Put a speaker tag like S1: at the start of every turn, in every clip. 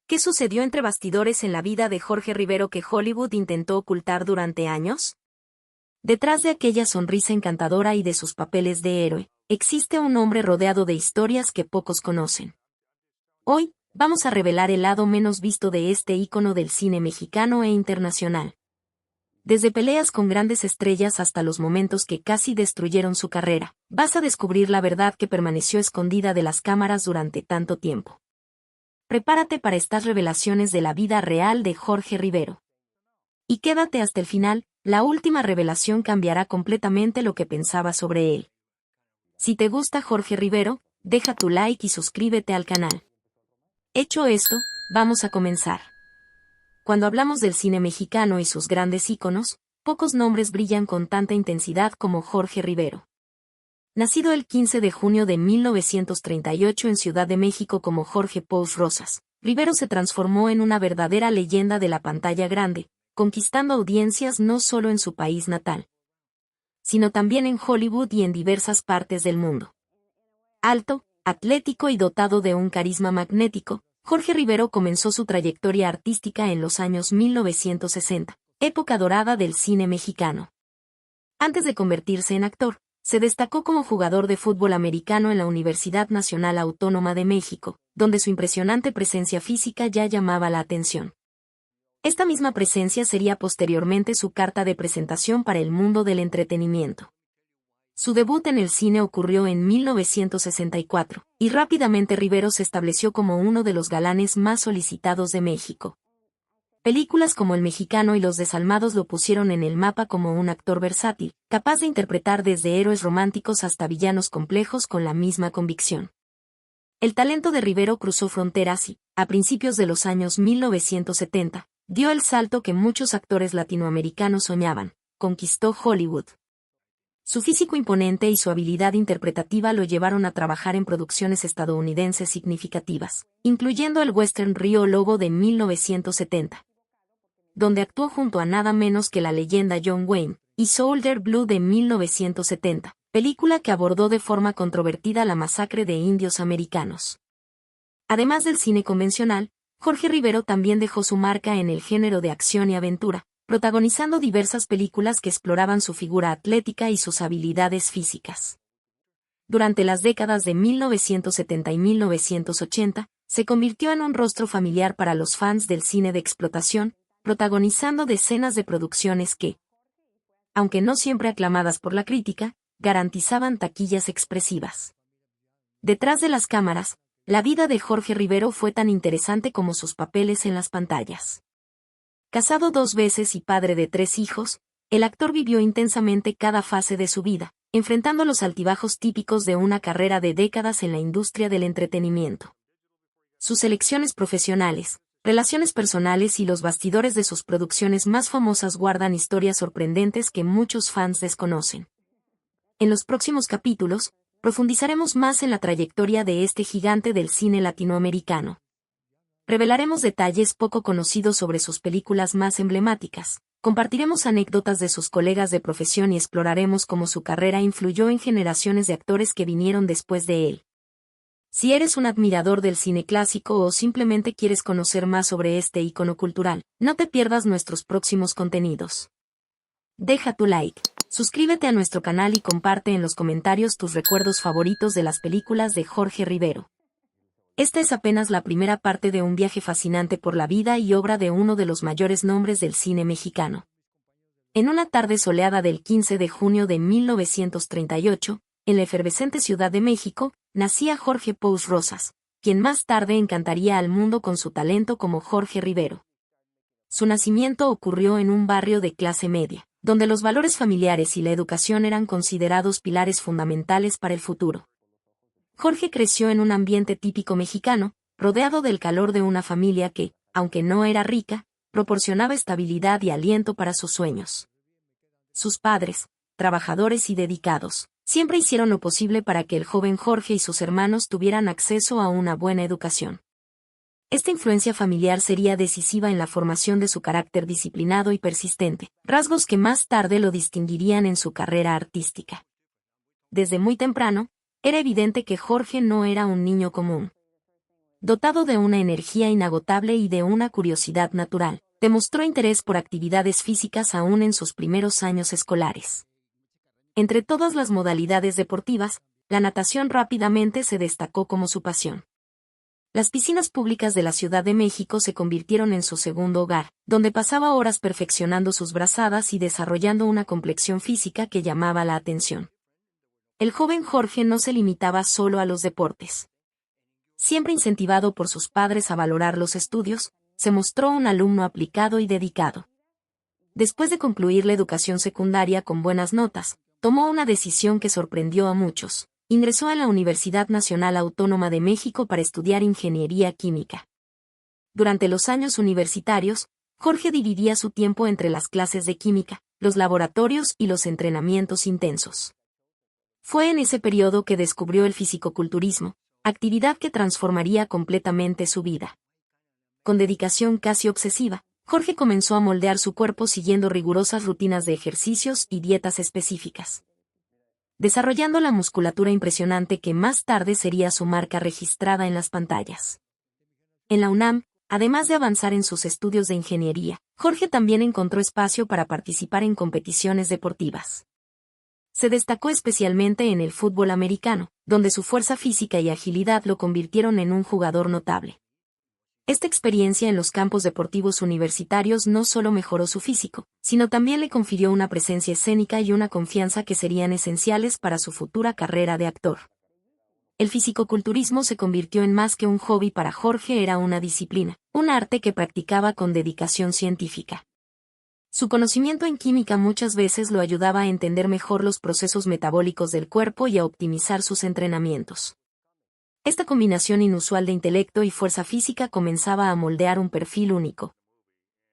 S1: ¿Qué sucedió entre bastidores en la vida de Jorge Rivero que Hollywood intentó ocultar durante años? Detrás de aquella sonrisa encantadora y de sus papeles de héroe, existe un hombre rodeado de historias que pocos conocen. Hoy, vamos a revelar el lado menos visto de este ícono del cine mexicano e internacional. Desde peleas con grandes estrellas hasta los momentos que casi destruyeron su carrera, vas a descubrir la verdad que permaneció escondida de las cámaras durante tanto tiempo. Prepárate para estas revelaciones de la vida real de Jorge Rivero. Y quédate hasta el final, la última revelación cambiará completamente lo que pensabas sobre él. Si te gusta Jorge Rivero, deja tu like y suscríbete al canal. Hecho esto, vamos a comenzar. Cuando hablamos del cine mexicano y sus grandes íconos, pocos nombres brillan con tanta intensidad como Jorge Rivero. Nacido el 15 de junio de 1938 en Ciudad de México como Jorge Pous Rosas, Rivero se transformó en una verdadera leyenda de la pantalla grande, conquistando audiencias no solo en su país natal, sino también en Hollywood y en diversas partes del mundo. Alto, atlético y dotado de un carisma magnético, Jorge Rivero comenzó su trayectoria artística en los años 1960, época dorada del cine mexicano. Antes de convertirse en actor, se destacó como jugador de fútbol americano en la Universidad Nacional Autónoma de México, donde su impresionante presencia física ya llamaba la atención. Esta misma presencia sería posteriormente su carta de presentación para el mundo del entretenimiento. Su debut en el cine ocurrió en 1964, y rápidamente Rivero se estableció como uno de los galanes más solicitados de México. Películas como El Mexicano y Los Desalmados lo pusieron en el mapa como un actor versátil, capaz de interpretar desde héroes románticos hasta villanos complejos con la misma convicción. El talento de Rivero cruzó fronteras y, a principios de los años 1970, dio el salto que muchos actores latinoamericanos soñaban: conquistó Hollywood. Su físico imponente y su habilidad interpretativa lo llevaron a trabajar en producciones estadounidenses significativas, incluyendo el western Río Lobo de 1970. Donde actuó junto a nada menos que la leyenda John Wayne, y Soldier Blue de 1970, película que abordó de forma controvertida la masacre de indios americanos. Además del cine convencional, Jorge Rivero también dejó su marca en el género de acción y aventura, protagonizando diversas películas que exploraban su figura atlética y sus habilidades físicas. Durante las décadas de 1970 y 1980, se convirtió en un rostro familiar para los fans del cine de explotación, protagonizando decenas de producciones que, aunque no siempre aclamadas por la crítica, garantizaban taquillas expresivas. Detrás de las cámaras, la vida de Jorge Rivero fue tan interesante como sus papeles en las pantallas. Casado 2 veces y padre de 3 hijos, el actor vivió intensamente cada fase de su vida, enfrentando los altibajos típicos de una carrera de décadas en la industria del entretenimiento. Sus elecciones profesionales, relaciones personales y los bastidores de sus producciones más famosas guardan historias sorprendentes que muchos fans desconocen. En los próximos capítulos, profundizaremos más en la trayectoria de este gigante del cine latinoamericano. Revelaremos detalles poco conocidos sobre sus películas más emblemáticas, compartiremos anécdotas de sus colegas de profesión y exploraremos cómo su carrera influyó en generaciones de actores que vinieron después de él. Si eres un admirador del cine clásico o simplemente quieres conocer más sobre este ícono cultural, no te pierdas nuestros próximos contenidos. Deja tu like, suscríbete a nuestro canal y comparte en los comentarios tus recuerdos favoritos de las películas de Jorge Rivero. Esta es apenas la primera parte de un viaje fascinante por la vida y obra de uno de los mayores nombres del cine mexicano. En una tarde soleada del 15 de junio de 1938, en la efervescente Ciudad de México, nacía Jorge Pous Rosas, quien más tarde encantaría al mundo con su talento como Jorge Rivero. Su nacimiento ocurrió en un barrio de clase media, donde los valores familiares y la educación eran considerados pilares fundamentales para el futuro. Jorge creció en un ambiente típico mexicano, rodeado del calor de una familia que, aunque no era rica, proporcionaba estabilidad y aliento para sus sueños. Sus padres, trabajadores y dedicados, siempre hicieron lo posible para que el joven Jorge y sus hermanos tuvieran acceso a una buena educación. Esta influencia familiar sería decisiva en la formación de su carácter disciplinado y persistente, rasgos que más tarde lo distinguirían en su carrera artística. Desde muy temprano, era evidente que Jorge no era un niño común. Dotado de una energía inagotable y de una curiosidad natural, demostró interés por actividades físicas aún en sus primeros años escolares. Entre todas las modalidades deportivas, la natación rápidamente se destacó como su pasión. Las piscinas públicas de la Ciudad de México se convirtieron en su segundo hogar, donde pasaba horas perfeccionando sus brazadas y desarrollando una complexión física que llamaba la atención. El joven Jorge no se limitaba solo a los deportes. Siempre incentivado por sus padres a valorar los estudios, se mostró un alumno aplicado y dedicado. Después de concluir la educación secundaria con buenas notas, tomó una decisión que sorprendió a muchos. Ingresó en la Universidad Nacional Autónoma de México para estudiar ingeniería química. Durante los años universitarios, Jorge dividía su tiempo entre las clases de química, los laboratorios y los entrenamientos intensos. Fue en ese periodo que descubrió el fisicoculturismo, actividad que transformaría completamente su vida. Con dedicación casi obsesiva, Jorge comenzó a moldear su cuerpo siguiendo rigurosas rutinas de ejercicios y dietas específicas, desarrollando la musculatura impresionante que más tarde sería su marca registrada en las pantallas. En la UNAM, además de avanzar en sus estudios de ingeniería, Jorge también encontró espacio para participar en competiciones deportivas. Se destacó especialmente en el fútbol americano, donde su fuerza física y agilidad lo convirtieron en un jugador notable. Esta experiencia en los campos deportivos universitarios no solo mejoró su físico, sino también le confirió una presencia escénica y una confianza que serían esenciales para su futura carrera de actor. El fisicoculturismo se convirtió en más que un hobby para Jorge, era una disciplina, un arte que practicaba con dedicación científica. Su conocimiento en química muchas veces lo ayudaba a entender mejor los procesos metabólicos del cuerpo y a optimizar sus entrenamientos. Esta combinación inusual de intelecto y fuerza física comenzaba a moldear un perfil único.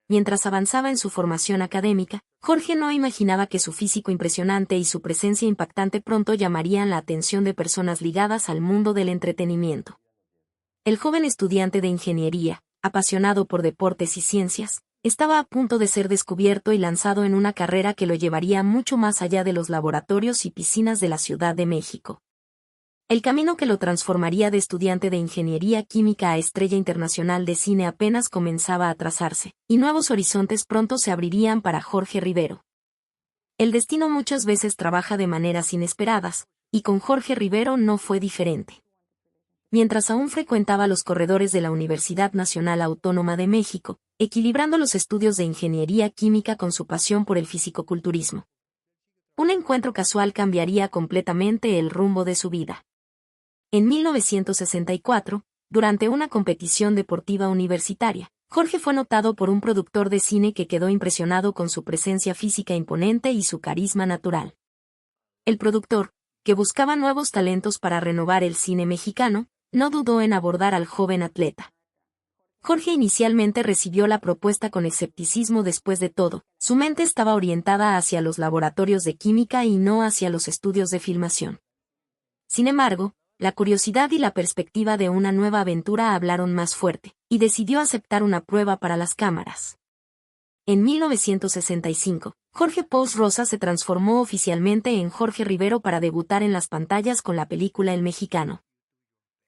S1: Mientras avanzaba en su formación académica, Jorge no imaginaba que su físico impresionante y su presencia impactante pronto llamarían la atención de personas ligadas al mundo del entretenimiento. El joven estudiante de ingeniería, apasionado por deportes y ciencias, estaba a punto de ser descubierto y lanzado en una carrera que lo llevaría mucho más allá de los laboratorios y piscinas de la Ciudad de México. El camino que lo transformaría de estudiante de ingeniería química a estrella internacional de cine apenas comenzaba a trazarse, y nuevos horizontes pronto se abrirían para Jorge Rivero. El destino muchas veces trabaja de maneras inesperadas, y con Jorge Rivero no fue diferente. Mientras aún frecuentaba los corredores de la Universidad Nacional Autónoma de México, equilibrando los estudios de ingeniería química con su pasión por el fisicoculturismo, un encuentro casual cambiaría completamente el rumbo de su vida. En 1964, durante una competición deportiva universitaria, Jorge fue notado por un productor de cine que quedó impresionado con su presencia física imponente y su carisma natural. El productor, que buscaba nuevos talentos para renovar el cine mexicano, no dudó en abordar al joven atleta. Jorge inicialmente recibió la propuesta con escepticismo. Después de todo, su mente estaba orientada hacia los laboratorios de química y no hacia los estudios de filmación. Sin embargo, la curiosidad y la perspectiva de una nueva aventura hablaron más fuerte, y decidió aceptar una prueba para las cámaras. En 1965, Jorge Pous Rosa se transformó oficialmente en Jorge Rivero para debutar en las pantallas con la película El Mexicano.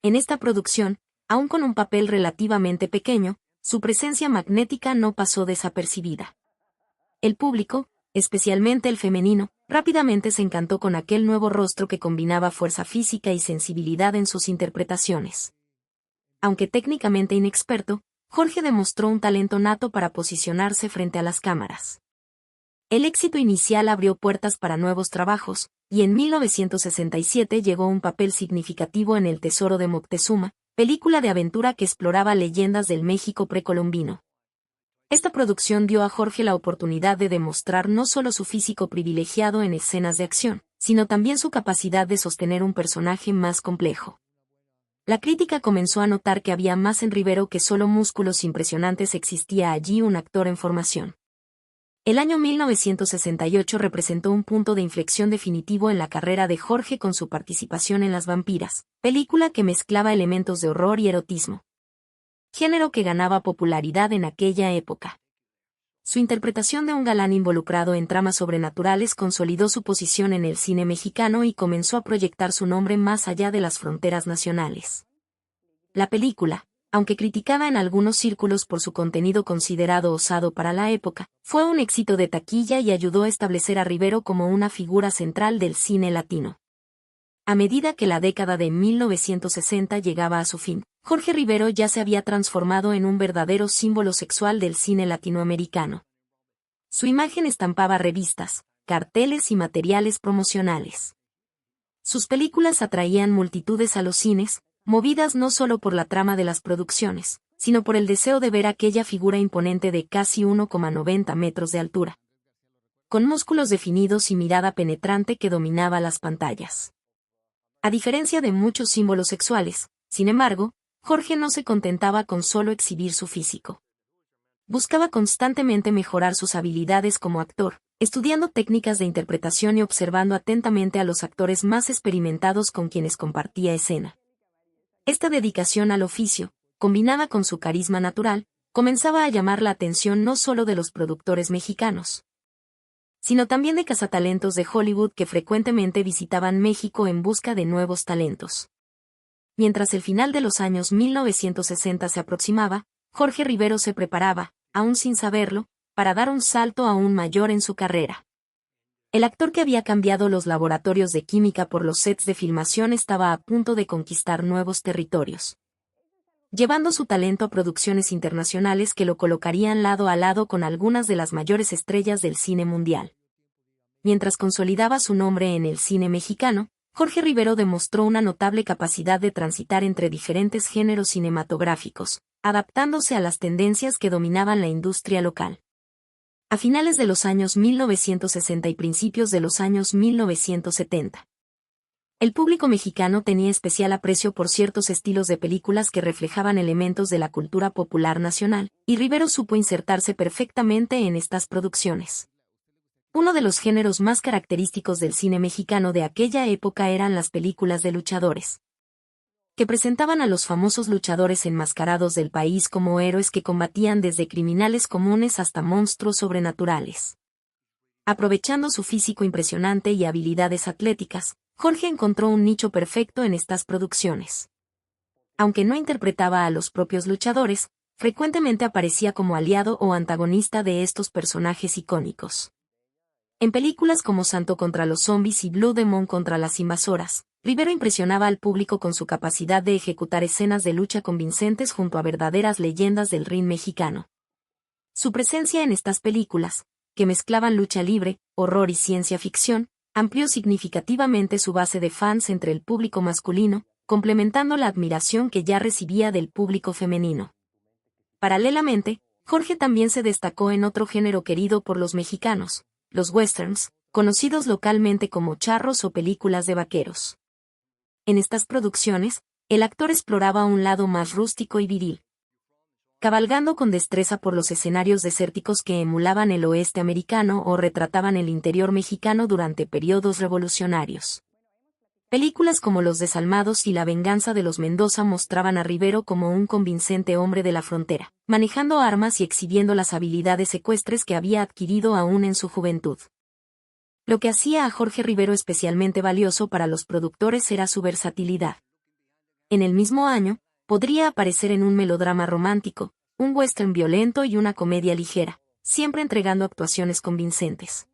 S1: En esta producción, aun con un papel relativamente pequeño, su presencia magnética no pasó desapercibida. El público, especialmente el femenino, rápidamente se encantó con aquel nuevo rostro que combinaba fuerza física y sensibilidad en sus interpretaciones. Aunque técnicamente inexperto, Jorge demostró un talento nato para posicionarse frente a las cámaras. El éxito inicial abrió puertas para nuevos trabajos, y en 1967 llegó un papel significativo en El Tesoro de Moctezuma, película de aventura que exploraba leyendas del México precolombino. Esta producción dio a Jorge la oportunidad de demostrar no solo su físico privilegiado en escenas de acción, sino también su capacidad de sostener un personaje más complejo. La crítica comenzó a notar que había más en Rivero que solo músculos impresionantes, existía allí un actor en formación. El año 1968 representó un punto de inflexión definitivo en la carrera de Jorge con su participación en Las Vampiras, película que mezclaba elementos de horror y erotismo, género que ganaba popularidad en aquella época. Su interpretación de un galán involucrado en tramas sobrenaturales consolidó su posición en el cine mexicano y comenzó a proyectar su nombre más allá de las fronteras nacionales. La película, Aunque criticada en algunos círculos por su contenido considerado osado para la época, fue un éxito de taquilla y ayudó a establecer a Rivero como una figura central del cine latino. A medida que la década de 1960 llegaba a su fin, Jorge Rivero ya se había transformado en un verdadero símbolo sexual del cine latinoamericano. Su imagen estampaba revistas, carteles y materiales promocionales. Sus películas atraían multitudes a los cines, movidas no solo por la trama de las producciones, sino por el deseo de ver aquella figura imponente de casi 1,90 metros de altura, con músculos definidos y mirada penetrante que dominaba las pantallas. A diferencia de muchos símbolos sexuales, sin embargo, Jorge no se contentaba con solo exhibir su físico. Buscaba constantemente mejorar sus habilidades como actor, estudiando técnicas de interpretación y observando atentamente a los actores más experimentados con quienes compartía escena. Esta dedicación al oficio, combinada con su carisma natural, comenzaba a llamar la atención no solo de los productores mexicanos, sino también de cazatalentos de Hollywood que frecuentemente visitaban México en busca de nuevos talentos. Mientras el final de los años 1960 se aproximaba, Jorge Rivero se preparaba, aún sin saberlo, para dar un salto aún mayor en su carrera. El actor que había cambiado los laboratorios de química por los sets de filmación estaba a punto de conquistar nuevos territorios, llevando su talento a producciones internacionales que lo colocarían lado a lado con algunas de las mayores estrellas del cine mundial. Mientras consolidaba su nombre en el cine mexicano, Jorge Rivero demostró una notable capacidad de transitar entre diferentes géneros cinematográficos, adaptándose a las tendencias que dominaban la industria local. A finales de los años 1960 y principios de los años 1970, el público mexicano tenía especial aprecio por ciertos estilos de películas que reflejaban elementos de la cultura popular nacional, y Rivero supo insertarse perfectamente en estas producciones. Uno de los géneros más característicos del cine mexicano de aquella época eran las películas de luchadores, que presentaban a los famosos luchadores enmascarados del país como héroes que combatían desde criminales comunes hasta monstruos sobrenaturales. Aprovechando su físico impresionante y habilidades atléticas, Jorge encontró un nicho perfecto en estas producciones. Aunque no interpretaba a los propios luchadores, frecuentemente aparecía como aliado o antagonista de estos personajes icónicos. En películas como Santo contra los zombies y Blue Demon contra las invasoras, Rivero impresionaba al público con su capacidad de ejecutar escenas de lucha convincentes junto a verdaderas leyendas del ring mexicano. Su presencia en estas películas, que mezclaban lucha libre, horror y ciencia ficción, amplió significativamente su base de fans entre el público masculino, complementando la admiración que ya recibía del público femenino. Paralelamente, Jorge también se destacó en otro género querido por los mexicanos, los westerns, conocidos localmente como charros o películas de vaqueros. En estas producciones, el actor exploraba un lado más rústico y viril, cabalgando con destreza por los escenarios desérticos que emulaban el oeste americano o retrataban el interior mexicano durante periodos revolucionarios. Películas como Los Desalmados y La venganza de los Mendoza mostraban a Rivero como un convincente hombre de la frontera, manejando armas y exhibiendo las habilidades ecuestres que había adquirido aún en su juventud. Lo que hacía a Jorge Rivero especialmente valioso para los productores era su versatilidad. En el mismo año, podría aparecer en un melodrama romántico, un western violento y una comedia ligera, siempre entregando actuaciones convincentes.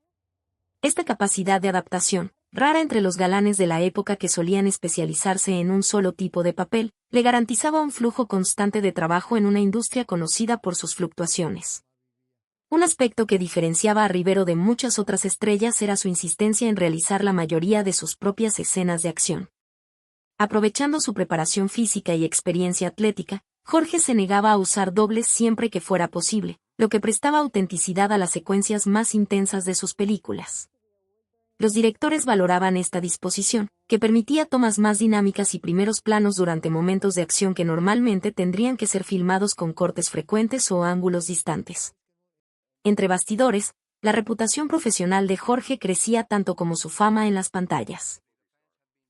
S1: Esta capacidad de adaptación, rara entre los galanes de la época que solían especializarse en un solo tipo de papel, le garantizaba un flujo constante de trabajo en una industria conocida por sus fluctuaciones. Un aspecto que diferenciaba a Rivero de muchas otras estrellas era su insistencia en realizar la mayoría de sus propias escenas de acción. Aprovechando su preparación física y experiencia atlética, Jorge se negaba a usar dobles siempre que fuera posible, lo que prestaba autenticidad a las secuencias más intensas de sus películas. Los directores valoraban esta disposición, que permitía tomas más dinámicas y primeros planos durante momentos de acción que normalmente tendrían que ser filmados con cortes frecuentes o ángulos distantes. Entre bastidores, la reputación profesional de Jorge crecía tanto como su fama en las pantallas.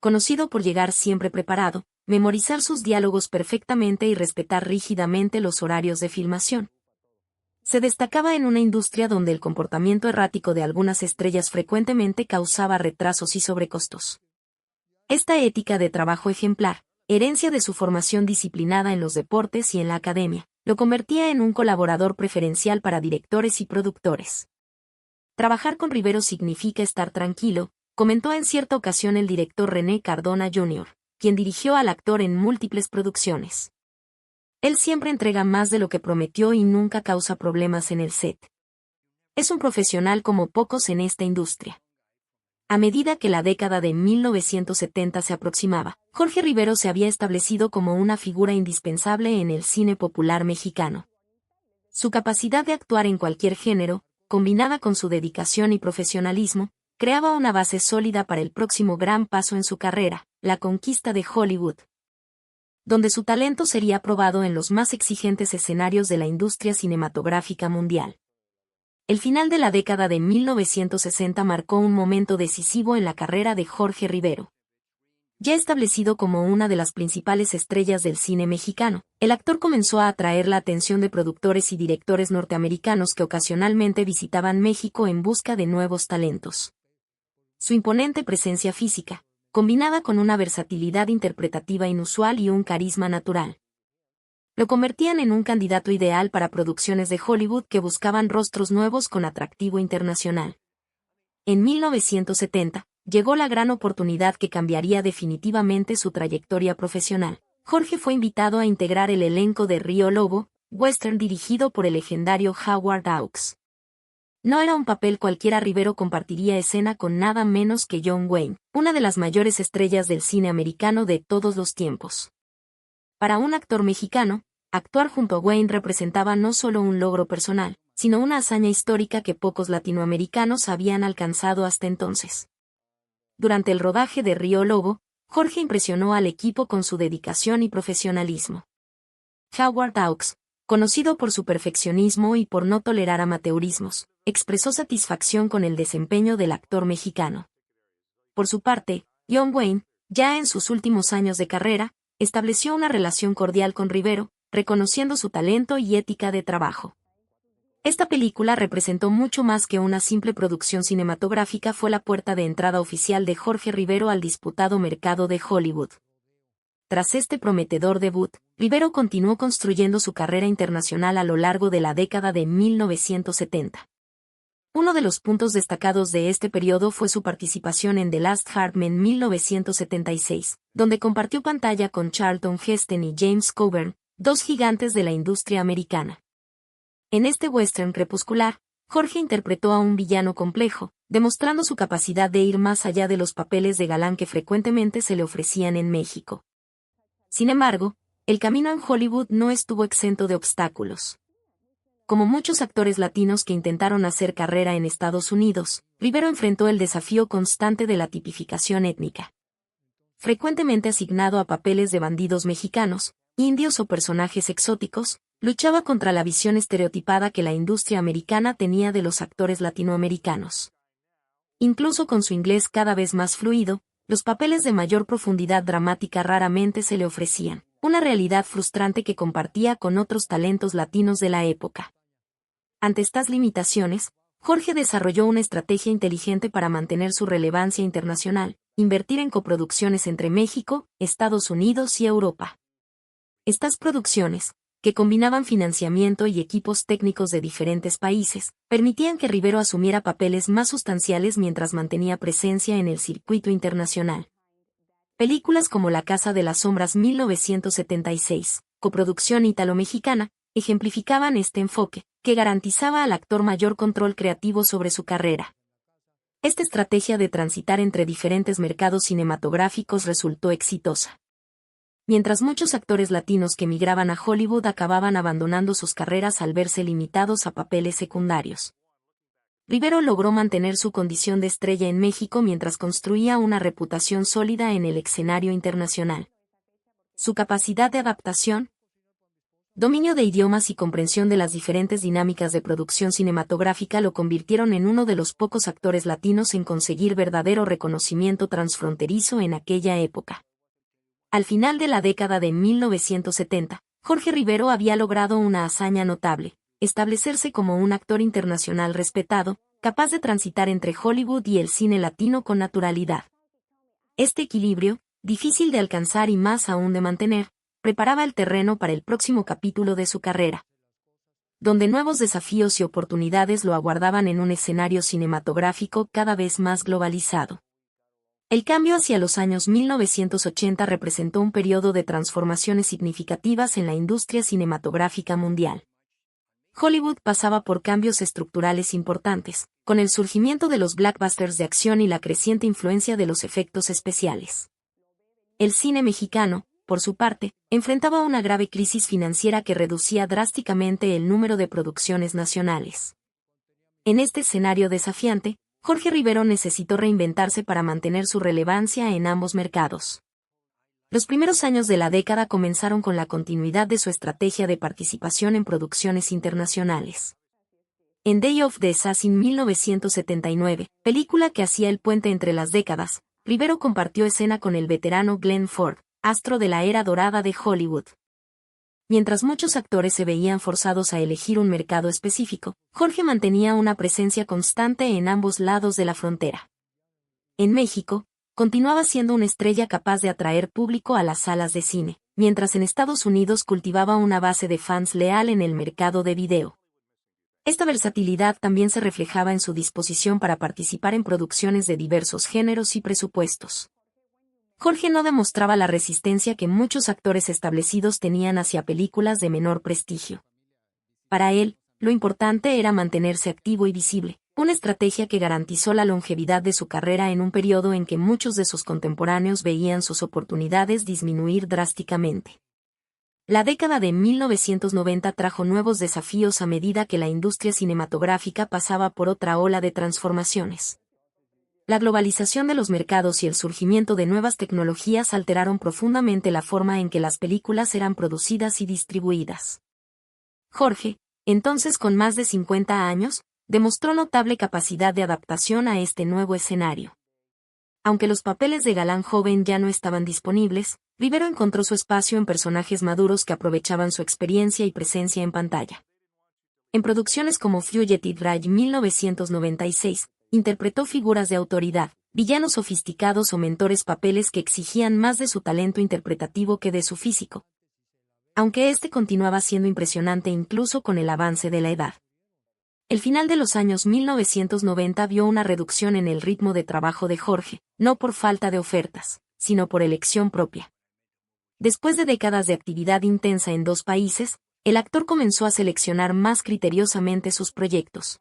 S1: Conocido por llegar siempre preparado, memorizar sus diálogos perfectamente y respetar rígidamente los horarios de filmación. Se destacaba en una industria donde el comportamiento errático de algunas estrellas frecuentemente causaba retrasos y sobrecostos. Esta ética de trabajo ejemplar, herencia de su formación disciplinada en los deportes y en la academia, lo convertía en un colaborador preferencial para directores y productores. Trabajar con Rivero significa estar tranquilo, comentó en cierta ocasión el director René Cardona Jr., quien dirigió al actor en múltiples producciones. Él siempre entrega más de lo que prometió y nunca causa problemas en el set. Es un profesional como pocos en esta industria. A medida que la década de 1970 se aproximaba, Jorge Rivero se había establecido como una figura indispensable en el cine popular mexicano. Su capacidad de actuar en cualquier género, combinada con su dedicación y profesionalismo, creaba una base sólida para el próximo gran paso en su carrera, la conquista de Hollywood, donde su talento sería probado en los más exigentes escenarios de la industria cinematográfica mundial. El final de la década de 1960 marcó un momento decisivo en la carrera de Jorge Rivero. Ya establecido como una de las principales estrellas del cine mexicano, el actor comenzó a atraer la atención de productores y directores norteamericanos que ocasionalmente visitaban México en busca de nuevos talentos. Su imponente presencia física, combinada con una versatilidad interpretativa inusual y un carisma natural, lo convertían en un candidato ideal para producciones de Hollywood que buscaban rostros nuevos con atractivo internacional. En 1970, llegó la gran oportunidad que cambiaría definitivamente su trayectoria profesional. Jorge fue invitado a integrar el elenco de Río Lobo, western dirigido por el legendario Howard Hawks. No era un papel cualquiera. Rivero compartiría escena con nada menos que John Wayne, una de las mayores estrellas del cine americano de todos los tiempos. Para un actor mexicano, actuar junto a Wayne representaba no solo un logro personal, sino una hazaña histórica que pocos latinoamericanos habían alcanzado hasta entonces. Durante el rodaje de Río Lobo, Jorge impresionó al equipo con su dedicación y profesionalismo. Howard Hawks, conocido por su perfeccionismo y por no tolerar amateurismos, expresó satisfacción con el desempeño del actor mexicano. Por su parte, John Wayne, ya en sus últimos años de carrera, estableció una relación cordial con Rivero, reconociendo su talento y ética de trabajo. Esta película representó mucho más que una simple producción cinematográfica. Fue la puerta de entrada oficial de Jorge Rivero al disputado mercado de Hollywood. Tras este prometedor debut, Rivero continuó construyendo su carrera internacional a lo largo de la década de 1970. Uno de los puntos destacados de este periodo fue su participación en The Last Harp en 1976, donde compartió pantalla con Charlton Heston y James Coburn, dos gigantes de la industria americana. En este western crepuscular, Jorge interpretó a un villano complejo, demostrando su capacidad de ir más allá de los papeles de galán que frecuentemente se le ofrecían en México. Sin embargo, el camino en Hollywood no estuvo exento de obstáculos. Como muchos actores latinos que intentaron hacer carrera en Estados Unidos, Rivero enfrentó el desafío constante de la tipificación étnica. Frecuentemente asignado a papeles de bandidos mexicanos, indios o personajes exóticos, luchaba contra la visión estereotipada que la industria americana tenía de los actores latinoamericanos. Incluso con su inglés cada vez más fluido, los papeles de mayor profundidad dramática raramente se le ofrecían, una realidad frustrante que compartía con otros talentos latinos de la época. Ante estas limitaciones, Jorge desarrolló una estrategia inteligente para mantener su relevancia internacional, invertir en coproducciones entre México, Estados Unidos y Europa. Estas producciones, que combinaban financiamiento y equipos técnicos de diferentes países, permitían que Rivero asumiera papeles más sustanciales mientras mantenía presencia en el circuito internacional. Películas como La Casa de las Sombras 1976, coproducción ítalo-mexicana, ejemplificaban este enfoque, que garantizaba al actor mayor control creativo sobre su carrera. Esta estrategia de transitar entre diferentes mercados cinematográficos resultó exitosa. Mientras muchos actores latinos que migraban a Hollywood acababan abandonando sus carreras al verse limitados a papeles secundarios, Rivero logró mantener su condición de estrella en México mientras construía una reputación sólida en el escenario internacional. Su capacidad de adaptación, dominio de idiomas y comprensión de las diferentes dinámicas de producción cinematográfica lo convirtieron en uno de los pocos actores latinos en conseguir verdadero reconocimiento transfronterizo en aquella época. Al final de la década de 1970, Jorge Rivero había logrado una hazaña notable: establecerse como un actor internacional respetado, capaz de transitar entre Hollywood y el cine latino con naturalidad. Este equilibrio, difícil de alcanzar y más aún de mantener, preparaba el terreno para el próximo capítulo de su carrera, donde nuevos desafíos y oportunidades lo aguardaban en un escenario cinematográfico cada vez más globalizado. El cambio hacia los años 1980 representó un periodo de transformaciones significativas en la industria cinematográfica mundial. Hollywood pasaba por cambios estructurales importantes, con el surgimiento de los blockbusters de acción y la creciente influencia de los efectos especiales. El cine mexicano, por su parte, enfrentaba una grave crisis financiera que reducía drásticamente el número de producciones nacionales. En este escenario desafiante, Jorge Rivero necesitó reinventarse para mantener su relevancia en ambos mercados. Los primeros años de la década comenzaron con la continuidad de su estrategia de participación en producciones internacionales. En Day of the Assassin 1979, película que hacía el puente entre las décadas, Rivero compartió escena con el veterano Glenn Ford, astro de la era dorada de Hollywood. Mientras muchos actores se veían forzados a elegir un mercado específico, Jorge mantenía una presencia constante en ambos lados de la frontera. En México, continuaba siendo una estrella capaz de atraer público a las salas de cine, mientras en Estados Unidos cultivaba una base de fans leal en el mercado de video. Esta versatilidad también se reflejaba en su disposición para participar en producciones de diversos géneros y presupuestos. Jorge no demostraba la resistencia que muchos actores establecidos tenían hacia películas de menor prestigio. Para él, lo importante era mantenerse activo y visible, una estrategia que garantizó la longevidad de su carrera en un periodo en que muchos de sus contemporáneos veían sus oportunidades disminuir drásticamente. La década de 1990 trajo nuevos desafíos a medida que la industria cinematográfica pasaba por otra ola de transformaciones. La globalización de los mercados y el surgimiento de nuevas tecnologías alteraron profundamente la forma en que las películas eran producidas y distribuidas. Jorge, entonces con más de 50 años, demostró notable capacidad de adaptación a este nuevo escenario. Aunque los papeles de galán joven ya no estaban disponibles, Rivero encontró su espacio en personajes maduros que aprovechaban su experiencia y presencia en pantalla. En producciones como Fugitive Rage 1996, interpretó figuras de autoridad, villanos sofisticados o mentores, papeles que exigían más de su talento interpretativo que de su físico. Aunque este continuaba siendo impresionante incluso con el avance de la edad. El final de los años 1990 vio una reducción en el ritmo de trabajo de Jorge, no por falta de ofertas, sino por elección propia. Después de décadas de actividad intensa en dos países, el actor comenzó a seleccionar más criteriosamente sus proyectos,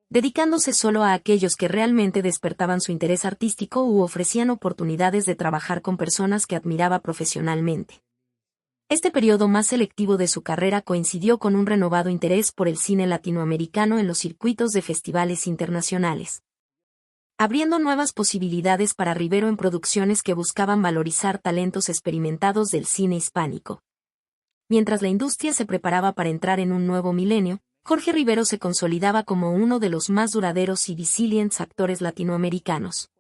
S1: dedicándose solo a aquellos que realmente despertaban su interés artístico u ofrecían oportunidades de trabajar con personas que admiraba profesionalmente. Este periodo más selectivo de su carrera coincidió con un renovado interés por el cine latinoamericano en los circuitos de festivales internacionales, abriendo nuevas posibilidades para Rivero en producciones que buscaban valorizar talentos experimentados del cine hispánico. Mientras la industria se preparaba para entrar en un nuevo milenio, Jorge Rivero se consolidaba como uno de los más duraderos y resilientes actores latinoamericanos.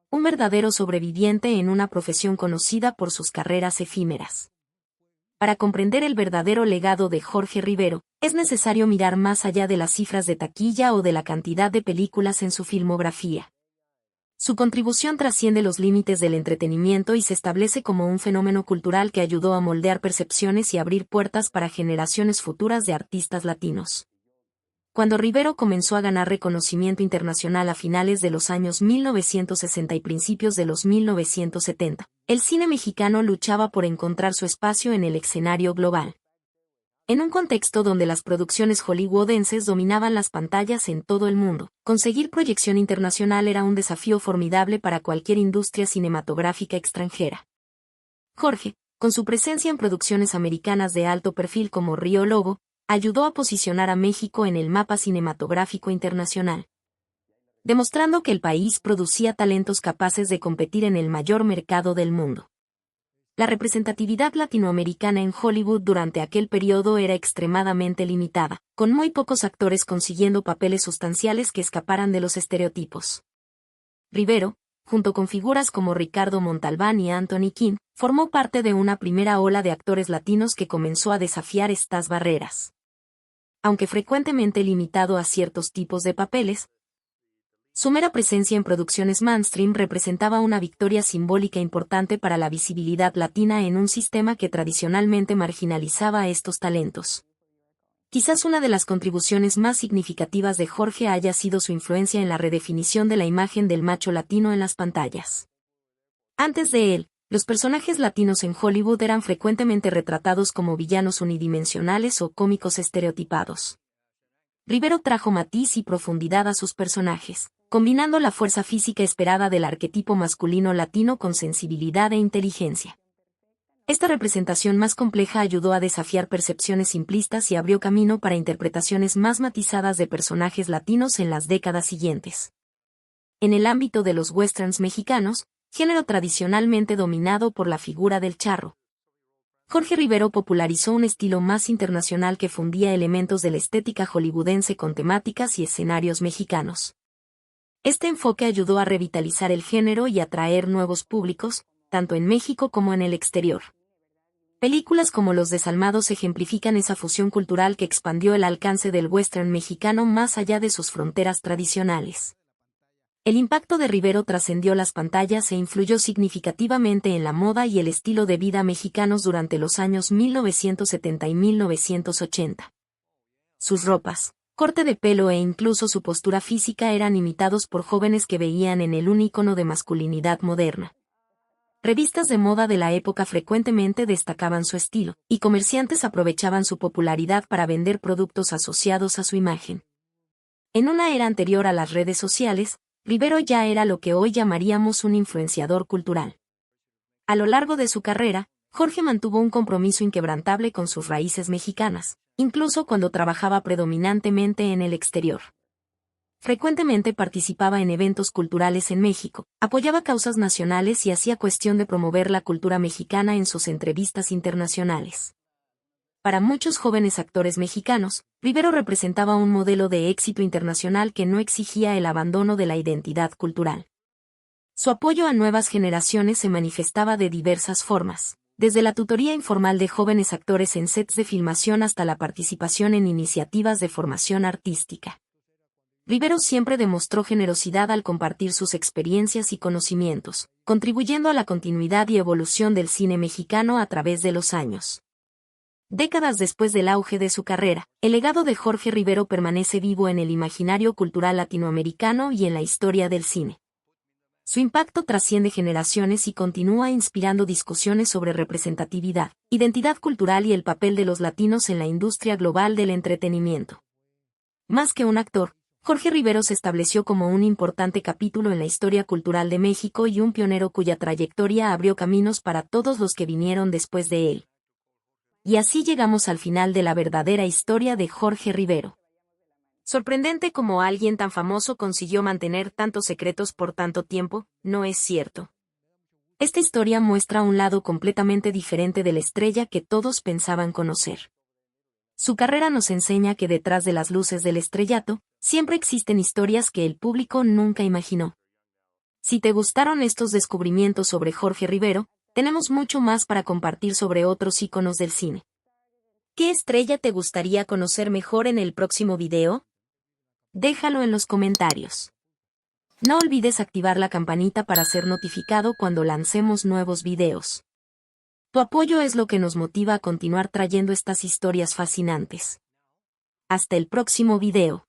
S1: Un verdadero sobreviviente en una profesión conocida por sus carreras efímeras. Para comprender el verdadero legado de Jorge Rivero, es necesario mirar más allá de las cifras de taquilla o de la cantidad de películas en su filmografía. Su contribución trasciende los límites del entretenimiento y se establece como un fenómeno cultural que ayudó a moldear percepciones y abrir puertas para generaciones futuras de artistas latinos. Cuando Rivero comenzó a ganar reconocimiento internacional a finales de los años 1960 y principios de los 1970, el cine mexicano luchaba por encontrar su espacio en el escenario global. En un contexto donde las producciones hollywoodenses dominaban las pantallas en todo el mundo, conseguir proyección internacional era un desafío formidable para cualquier industria cinematográfica extranjera. Jorge, con su presencia en producciones americanas de alto perfil como Río Lobo, ayudó a posicionar a México en el mapa cinematográfico internacional, demostrando que el país producía talentos capaces de competir en el mayor mercado del mundo. La representatividad latinoamericana en Hollywood durante aquel periodo era extremadamente limitada, con muy pocos actores consiguiendo papeles sustanciales que escaparan de los estereotipos. Rivero, junto con figuras como Ricardo Montalbán y Anthony Quinn, formó parte de una primera ola de actores latinos que comenzó a desafiar estas barreras. Aunque frecuentemente limitado a ciertos tipos de papeles, Su mera presencia en producciones mainstream representaba una victoria simbólica importante para la visibilidad latina en un sistema que tradicionalmente marginalizaba a estos talentos. Quizás una de las contribuciones más significativas de Jorge haya sido su influencia en la redefinición de la imagen del macho latino en las pantallas. Antes de él, los personajes latinos en Hollywood eran frecuentemente retratados como villanos unidimensionales o cómicos estereotipados. Rivero trajo matiz y profundidad a sus personajes, combinando la fuerza física esperada del arquetipo masculino latino con sensibilidad e inteligencia. Esta representación más compleja ayudó a desafiar percepciones simplistas y abrió camino para interpretaciones más matizadas de personajes latinos en las décadas siguientes. En el ámbito de los westerns mexicanos, género tradicionalmente dominado por la figura del charro, Jorge Rivero popularizó un estilo más internacional que fundía elementos de la estética hollywoodense con temáticas y escenarios mexicanos. Este enfoque ayudó a revitalizar el género y atraer nuevos públicos, tanto en México como en el exterior. Películas como Los Desalmados ejemplifican esa fusión cultural que expandió el alcance del western mexicano más allá de sus fronteras tradicionales. El impacto de Rivero trascendió las pantallas e influyó significativamente en la moda y el estilo de vida mexicanos durante los años 1970 y 1980. Sus ropas, corte de pelo e incluso su postura física eran imitados por jóvenes que veían en él un ícono de masculinidad moderna. Revistas de moda de la época frecuentemente destacaban su estilo, y comerciantes aprovechaban su popularidad para vender productos asociados a su imagen. En una era anterior a las redes sociales, Rivero ya era lo que hoy llamaríamos un influenciador cultural. A lo largo de su carrera, Jorge mantuvo un compromiso inquebrantable con sus raíces mexicanas, incluso cuando trabajaba predominantemente en el exterior. Frecuentemente participaba en eventos culturales en México, apoyaba causas nacionales y hacía cuestión de promover la cultura mexicana en sus entrevistas internacionales. Para muchos jóvenes actores mexicanos, Rivero representaba un modelo de éxito internacional que no exigía el abandono de la identidad cultural. Su apoyo a nuevas generaciones se manifestaba de diversas formas, desde la tutoría informal de jóvenes actores en sets de filmación hasta la participación en iniciativas de formación artística. Rivero siempre demostró generosidad al compartir sus experiencias y conocimientos, contribuyendo a la continuidad y evolución del cine mexicano a través de los años. Décadas después del auge de su carrera, el legado de Jorge Rivero permanece vivo en el imaginario cultural latinoamericano y en la historia del cine. Su impacto trasciende generaciones y continúa inspirando discusiones sobre representatividad, identidad cultural y el papel de los latinos en la industria global del entretenimiento. Más que un actor, Jorge Rivero se estableció como un importante capítulo en la historia cultural de México y un pionero cuya trayectoria abrió caminos para todos los que vinieron después de él. Y así llegamos al final de la verdadera historia de Jorge Rivero. Sorprendente como alguien tan famoso consiguió mantener tantos secretos por tanto tiempo, ¿no es cierto? Esta historia muestra un lado completamente diferente de la estrella que todos pensaban conocer. Su carrera nos enseña que detrás de las luces del estrellato, siempre existen historias que el público nunca imaginó. Si te gustaron estos descubrimientos sobre Jorge Rivero, tenemos mucho más para compartir sobre otros íconos del cine. ¿Qué estrella te gustaría conocer mejor en el próximo video? Déjalo en los comentarios. No olvides activar la campanita para ser notificado cuando lancemos nuevos videos. Tu apoyo es lo que nos motiva a continuar trayendo estas historias fascinantes. Hasta el próximo video.